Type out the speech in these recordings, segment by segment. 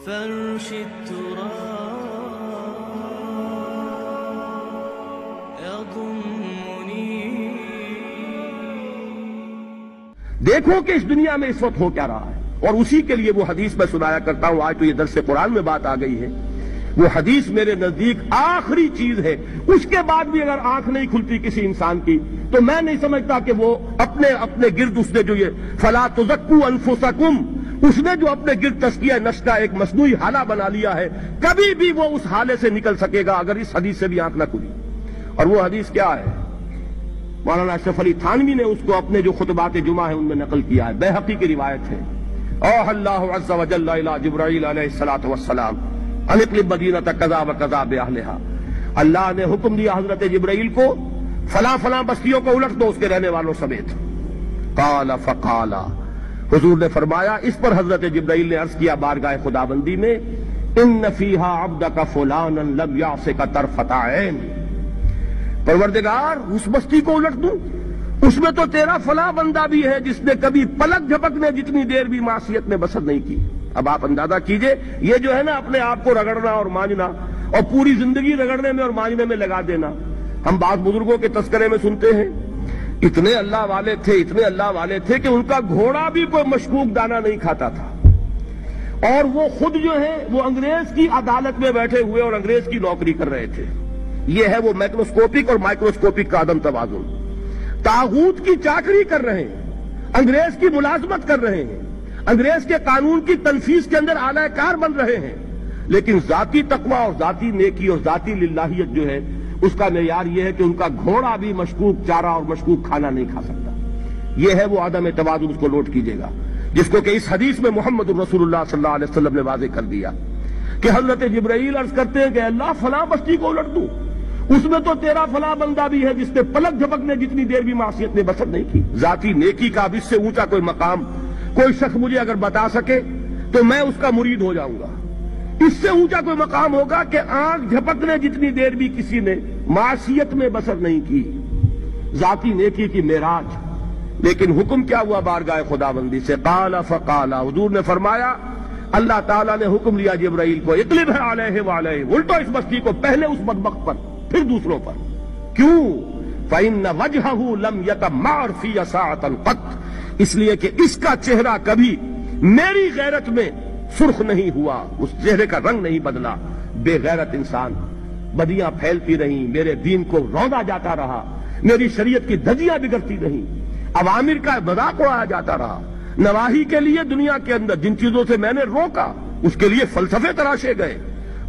فرش التراب يضمني. دیکھو کہ اس دنیا میں اس وقت ہو کیا رہا ہے، اور اسی کے لیے وہ حدیث میں سنایا کرتا ہوں. آج تو یہ درس قرآن میں بات آ گئی ہے. وہ حدیث میرے نزدیک آخری چیز ہے. اس کے بعد بھی اگر آنکھ نہیں کھلتی کسی انسان کی تو میں نہیں سمجھتا کہ وہ اپنے گرد اس نے جو یہ فلا تزکوا انفسکم، اس نے جو اپنے گرد تزکیہ نفس کا ایک مصنوعی حالہ بنا لیا ہے، کبھی بھی وہ اس حالے سے نکل سکے گا اگر اس حدیث سے بھی آنکھ نہ کھلی. اور وہ حدیث کیا ہے؟ مولانا اشرف علی تھانوی نے اس کو اپنے جو خطبات جمعہ ہیں ان میں نقل کیا ہے. بیہقی کی روایت ہے. اوحى اللہ عز وجل الى جبرائیل علیہ الصلوۃ والسلام ان اقلب مدینۃ کذا وکذا باہلھا. اللہ نے حکم دیا حضرت جبرائیل کو فلاں فلاں بستیوں کو الٹ دو اس کے رہنے والوں سمیت. قال فقال، حضور نے فرمایا، اس پر حضرت جبرائیل نے عرض کیا بارگاہ خداوندی میں، ان فیہا عبدک فلانا لم یعصک طرفۃ عین. پروردگار اس بستی کو الٹ دوں، اس میں تو تیرا فلاں بندہ بھی ہے جس نے کبھی پلک جھپکنے جتنی دیر بھی معصیت میں بسر نہیں کی. اب آپ اندازہ کیجئے، یہ جو ہے نا اپنے آپ کو رگڑنا اور مانجنا اور پوری زندگی رگڑنے میں اور مانجنے میں لگا دینا. ہم بعض بزرگوں کے تذکرے میں سنتے ہیں اتنے اللہ والے تھے کہ ان کا گھوڑا بھی کوئی مشکوک دانہ نہیں کھاتا تھا، اور وہ خود جو ہے وہ انگریز کی عدالت میں بیٹھے ہوئے اور انگریز کی نوکری کر رہے تھے. یہ ہے وہ میکروسکوپک اور مائکروسکوپک کا عدم توازن. طاغوت کی چاکری کر رہے ہیں، انگریز کی ملازمت کر رہے ہیں، انگریز کے قانون کی تنفیذ کے اندر اعلی کار بن رہے ہیں، لیکن ذاتی تقوی اور ذاتی نیکی اور ذاتی للہیت جو ہے اس کا معیار یہ ہے کہ ان کا گھوڑا بھی مشکوک چارہ اور مشکوک کھانا نہیں کھا سکتا. یہ ہے وہ عدم توازن. اس کو نوٹ کیجئے گا، جس کو کہ اس حدیث میں محمد رسول اللہ صلی اللہ علیہ وسلم نے واضح کر دیا کہ حضرت جبرائیل عرض کرتے ہیں کہ اللہ فلاں بستی کو الٹ دوں، اس میں تو تیرا فلاں بندہ بھی ہے جس نے پلک جھپکنے جتنی دیر بھی معصیت میں بسر نہیں کی. ذاتی نیکی کا اب اس سے اونچا کوئی مقام کوئی شخص مجھے اگر بتا سکے تو میں اس کا مرید ہو جاؤں گا. اس سے اونچا کوئی مقام ہوگا کہ آنکھ جھپکنے جتنی دیر بھی کسی نے معصیت میں بسر نہیں کی. ذاتی نیکی کی معراج. لیکن حکم کیا ہوا بارگاہ خداوندی سے؟ قال فقال، حضور نے فرمایا، اللہ تعالیٰ نے حکم لیا جبرائیل کو، اقلب علیہ وعلیہ، الٹو اس بستی کو، پہلے اس بدبخت پر پھر دوسروں پر. کیوں؟ فإن وجہہ لم یتمعر فی ساعۃ قط، اس لیے کہ اس کا چہرہ کبھی میری غیرت میں سرخ نہیں ہوا، اس چہرے کا رنگ نہیں بدلا. بے غیرت انسان، بدیاں پھیلتی رہیں، میرے دین کو روندا جاتا رہا، میری شریعت کی دھجیاں بگڑتی رہیں، عوامر کا مذاق اڑایا جاتا رہا. نواہی کے لیے دنیا کے اندر جن چیزوں سے میں نے روکا اس کے لیے فلسفے تراشے گئے،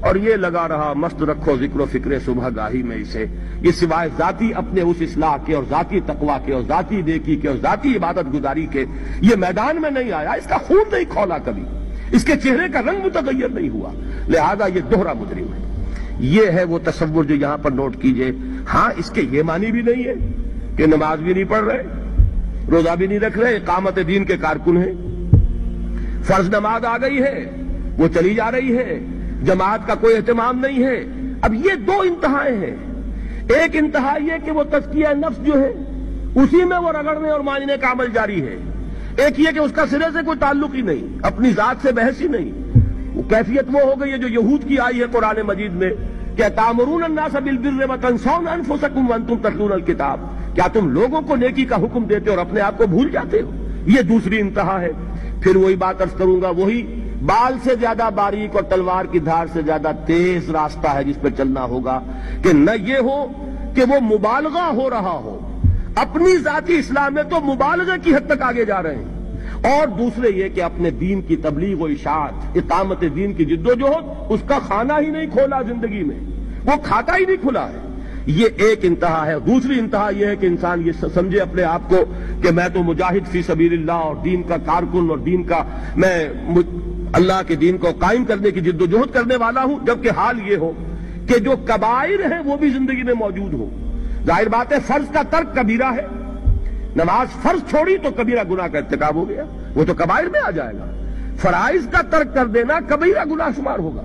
اور یہ لگا رہا مست رکھو ذکر و فکر صبح گاہی میں اسے. یہ سوائے ذاتی اپنے اس اصلاح کے اور ذاتی تقوی کے اور ذاتی نیکی کے اور ذاتی عبادت گزاری کے یہ میدان میں نہیں آیا، اس کا خون نہیں کھولا کبھی، اس کے چہرے کا رنگ متغیر نہیں ہوا، لہذا یہ دوہرا مجرم ہے. یہ ہے وہ تصور جو یہاں پر نوٹ کیجئے. ہاں اس کے یہ معنی بھی نہیں ہے کہ نماز بھی نہیں پڑھ رہے، روزہ بھی نہیں رکھ رہے، اقامت دین کے کارکن ہیں، فرض نماز آ گئی ہے وہ چلی جا رہی ہے، جماعت کا کوئی اہتمام نہیں ہے. اب یہ دو انتہائیں ہیں. ایک انتہا یہ کہ وہ تزکیہ نفس جو ہے اسی میں وہ رگڑنے اور مانجنے کا عمل جاری ہے. ایک یہ کہ اس کا سرے سے کوئی تعلق ہی نہیں، اپنی ذات سے بحث ہی نہیں. وہ کیفیت وہ ہو گئی ہے جو یہود کی آئی ہے قرآن مجید میں کہ تامرون الناس بالبر وتنسون انفسکم وانتم تتلون الکتاب، کیا تم لوگوں کو نیکی کا حکم دیتے اور اپنے آپ کو بھول جاتے ہو؟ یہ دوسری انتہا ہے. پھر وہی بات عرض کروں گا، وہی بال سے زیادہ باریک اور تلوار کی دھار سے زیادہ تیز راستہ ہے جس پہ چلنا ہوگا کہ نہ یہ ہو کہ وہ مبالغہ ہو رہا ہو، اپنی ذاتی اصلاح میں تو مبالغے کی حد تک آگے جا رہے ہیں، اور دوسرے یہ کہ اپنے دین کی تبلیغ و اشاعت، اقامت دین کی جد و جہد، اس کا کھانا ہی نہیں کھولا زندگی میں، وہ کھاتا ہی نہیں کھلا ہے. یہ ایک انتہا ہے. دوسری انتہا یہ ہے کہ انسان یہ سمجھے اپنے آپ کو کہ میں تو مجاہد فی سبیل اللہ اور دین کا کارکن اور دین کا میں اللہ کے دین کو قائم کرنے کی جد و جہد کرنے والا ہوں، جبکہ حال یہ ہو کہ جو کبائر ہیں وہ بھی زندگی میں موجود ہو. ظاہر بات ہے فرض کا ترک کبیرہ ہے، نماز فرض چھوڑی تو کبیرہ گناہ کا ارتکاب ہو گیا، وہ تو کبائر میں آ جائے گا. فرائض کا ترک کر دینا کبیرہ گناہ شمار ہوگا.